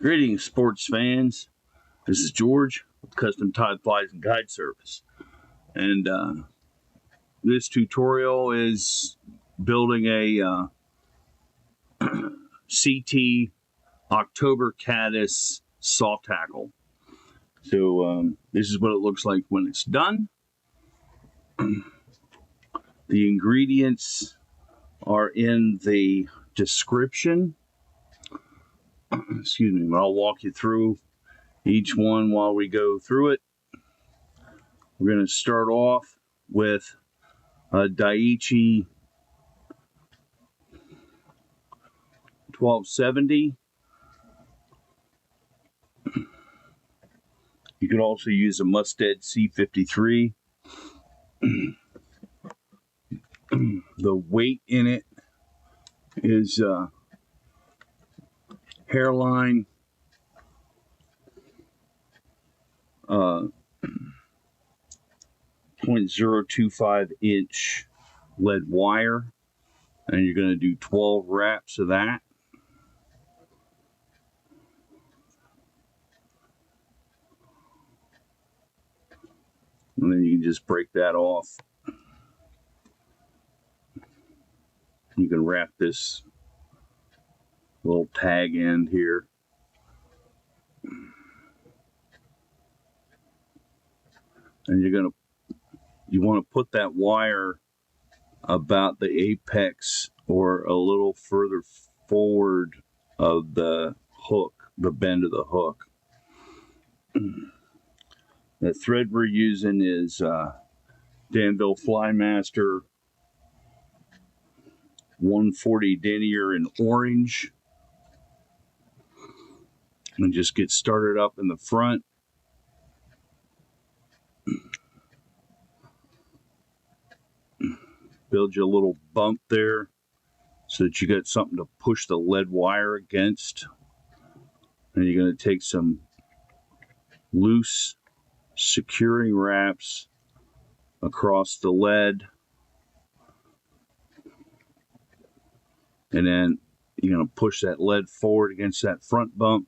Greetings, sports fans. This is George with Custom Tide Flies and Guide Service. And this tutorial is building a CT October Caddis soft hackle. So this is what it looks like when it's done. The ingredients are in the description. Excuse me, but I'll walk you through each one while we go through it. We're going to start off with a Daiichi 1270. You could also use a Mustad C53. The weight in it is Hareline 0.025 inch lead wire, and you're going to do 12 wraps of that. And then you can just break that off. You can wrap this little tag end here. And you want to put that wire about the apex or a little further forward of the hook, the bend of the hook. The thread we're using is Danville Flymaster 140 denier in orange. And just get started up in the front. Build you a little bump there so that you got something to push the lead wire against. And you're going to take some loose securing wraps across the lead. And then you're going to push that lead forward against that front bump.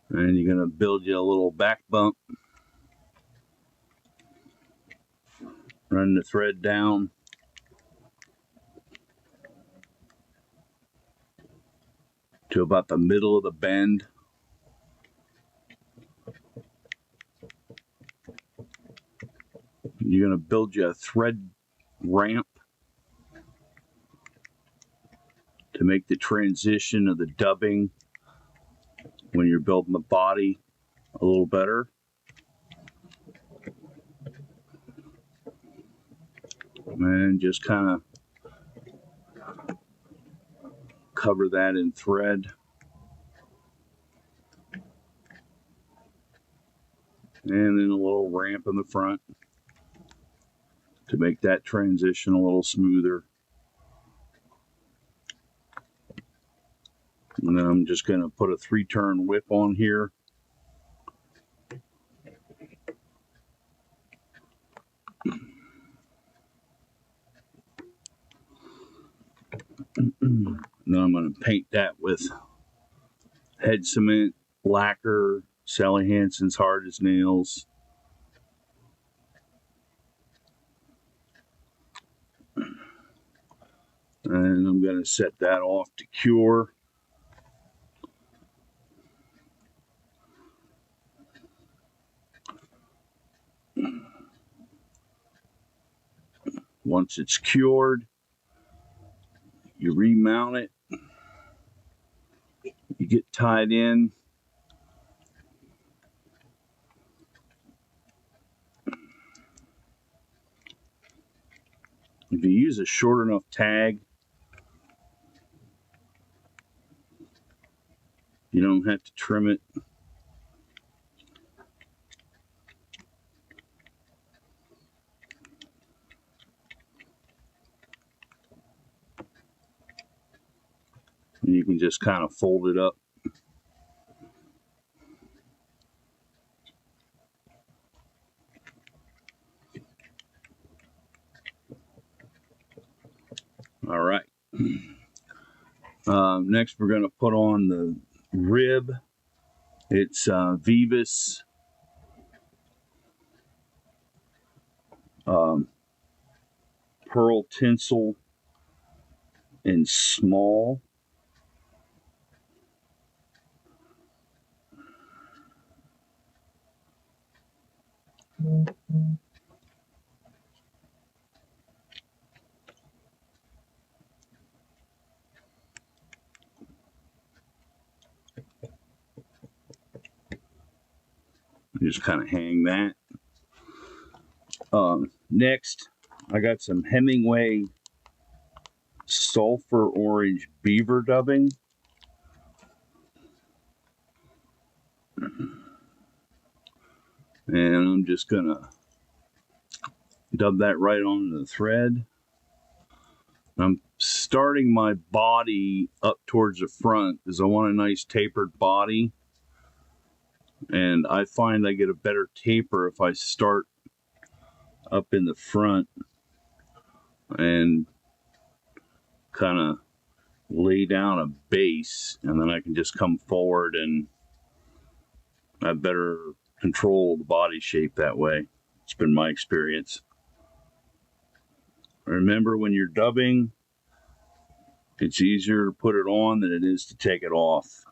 And you're going to build you a little back bump. Run the thread down. To about the middle of the bend. You're going to build you a thread ramp to make the transition of the dubbing when you're building the body a little better. And just kind of cover that in thread. And then a little ramp in the front to make that transition a little smoother. And then I'm just going to put a 3-turn whip on here. And then I'm going to paint that with head cement, lacquer, Sally Hansen's Hard as Nails. And I'm going to set that off to cure. Once it's cured, you remount it. You get tied in. If you use a short enough tag, you don't have to trim it. And you can just kind of fold it up. All right. Next, we're going to put on the rib It's Veevus, Pearl Tinsel, and Small. Just kind of hang that. Next, I got some Hemingway Sulfur Orange Beaver dubbing. And I'm just going to dub that right onto the thread. I'm starting my body up towards the front because I want a nice tapered body. And I find I get a better taper if I start up in the front and kind of lay down a base, and then I can just come forward and have better control of the body shape that way. It's been my experience. Remember, when you're dubbing, it's easier to put it on than it is to take it off.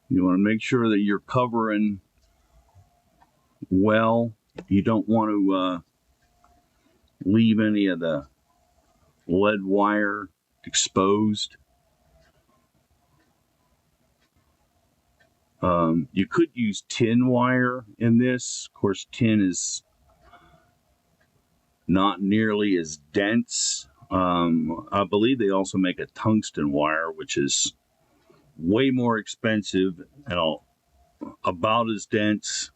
You want to make sure that you're covering well. You don't want to leave any of the lead wire exposed. You could use tin wire in this. Of course, tin is not nearly as dense. I believe they also make a tungsten wire, which is way more expensive and about as dense.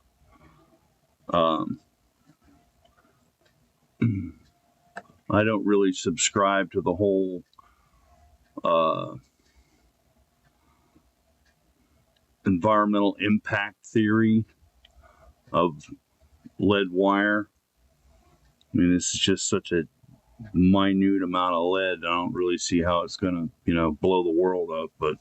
I don't really subscribe to the whole environmental impact theory of lead wire. I mean, this is just such a minute amount of lead. I don't really see how it's going to, blow the world up, but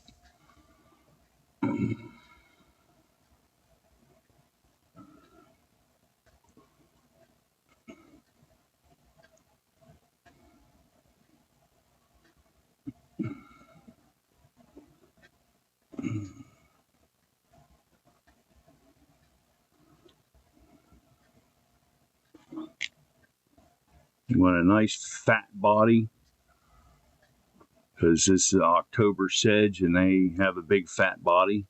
you want a nice fat body, because this is October sedge and they have a big fat body,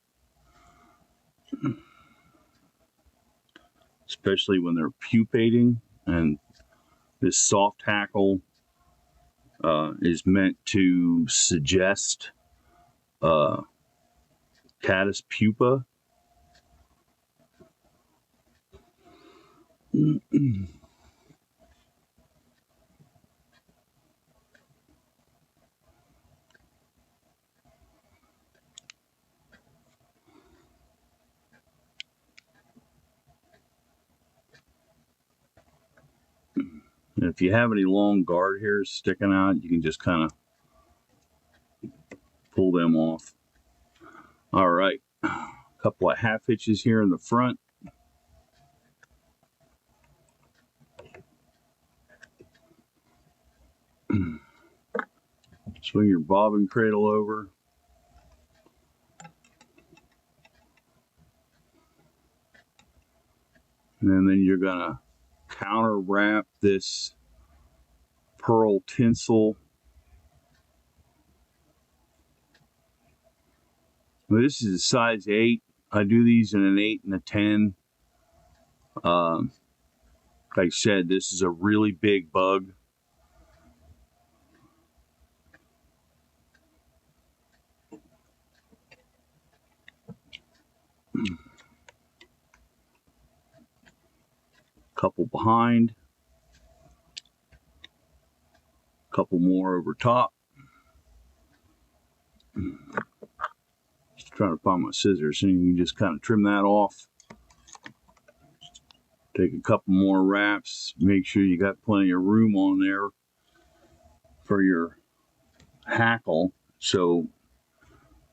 especially when they're pupating. And this soft hackle is meant to suggest Caddis pupa. And if you have any long guard hairs sticking out, you can just kind of pull them off. All right, a couple of half hitches here in the front. Swing your bobbin cradle over. And then you're going to counter wrap this pearl tinsel. Well, this is a size 8. I do these in an 8 and a 10. Like I said, this is a really big bug. Couple behind. Couple more over top. Just trying to find my scissors, and you can just kind of trim that off. Take a couple more wraps. Make sure you got plenty of room on there for your hackle. So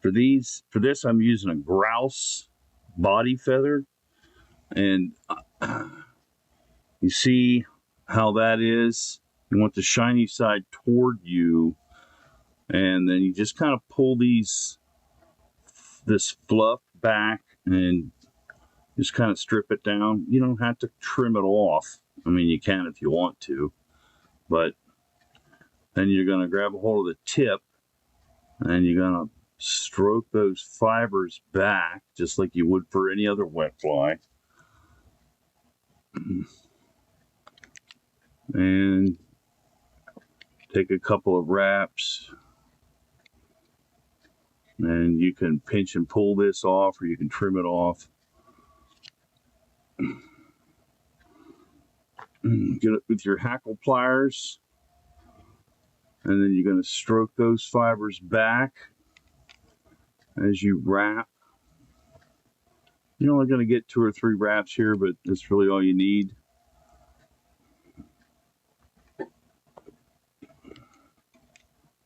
for this, I'm using a grouse body feather, and you see how that is. You want the shiny side toward you, and then you just kind of pull this fluff back and just kind of strip it down. You don't have to trim it off. I mean, you can if you want to, but then you're going to grab a hold of the tip and you're going to stroke those fibers back just like you would for any other wet fly. And take a couple of wraps, and you can pinch and pull this off, or you can trim it off. Get it with your hackle pliers, and then you're going to stroke those fibers back as you wrap. You're only going to get 2 or 3 wraps here, but that's really all you need.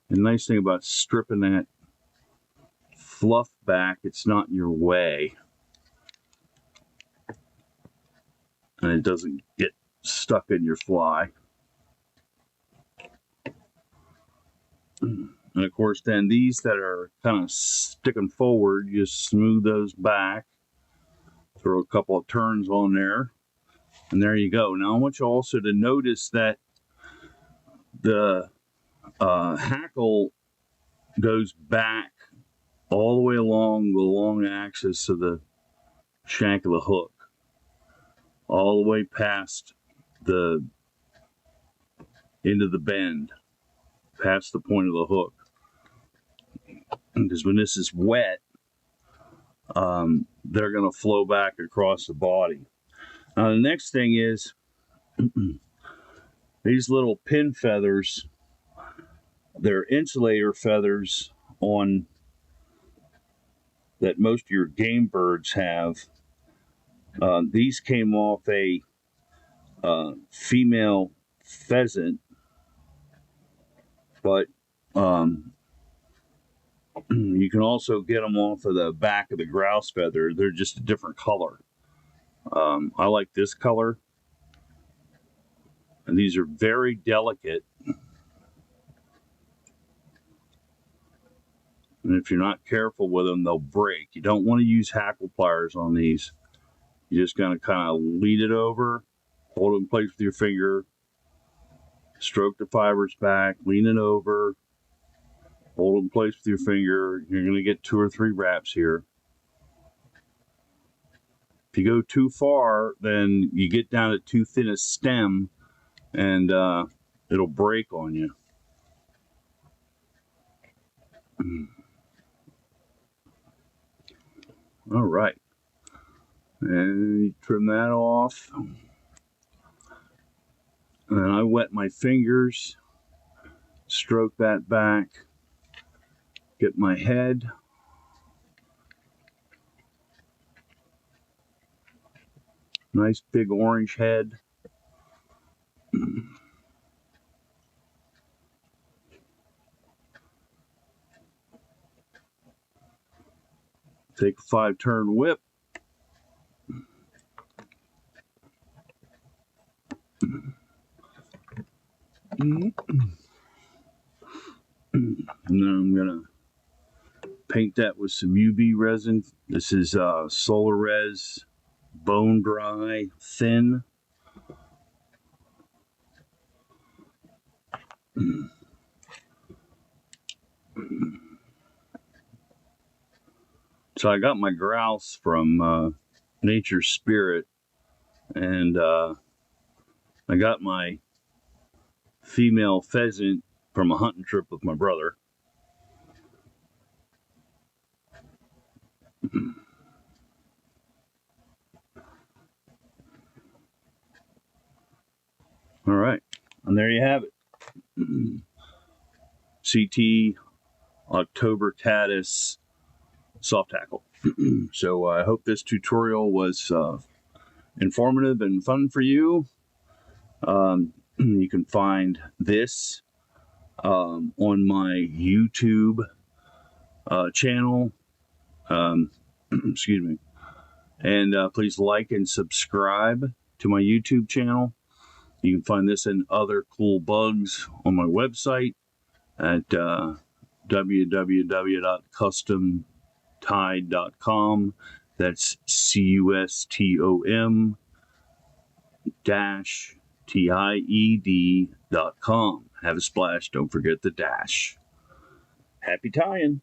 The nice thing about stripping that fluff back, it's not in your way, and it doesn't get stuck in your fly. And of course, then these that are kind of sticking forward, you smooth those back, throw a couple of turns on there, and there you go. Now I want you also to notice that the hackle goes back all the way along the long axis of the shank of the hook, all the way past the end of the bend, past the point of the hook. Because when this is wet, they're going to flow back across the body. Now the next thing is these little pin feathers. They're insulator feathers on that most of your game birds have. These came off a female pheasant, but you can also get them off of the back of the grouse feather. They're just a different color. I like this color, and these are very delicate. And if you're not careful with them, they'll break. You don't want to use hackle pliers on these. You're just going to kind of lead it over, hold it in place with your finger, stroke the fibers back, lean it over, hold it in place with your finger. You're going to get 2 or 3 wraps here. If you go too far, then you get down to too thin a stem, and it'll break on you. All right, and you trim that off. And I wet my fingers, stroke that back, get my head. Nice big orange head. Take a 5-turn whip. And then I'm gonna paint that with some UV resin. This is Solar Res Bone Dry Thin. So I got my grouse from Nature's Spirit, and I got my female pheasant from a hunting trip with my brother. All right, and there you have it. CT October Caddis soft tackle. So I hope this tutorial was informative and fun for you. You can find this on my YouTube channel. Excuse me. And please like and subscribe to my YouTube channel. You can find this and other cool bugs on my website at www.customtide.com. That's CUSTOM-TIED.com. Have a splash. Don't forget the dash. Happy tying.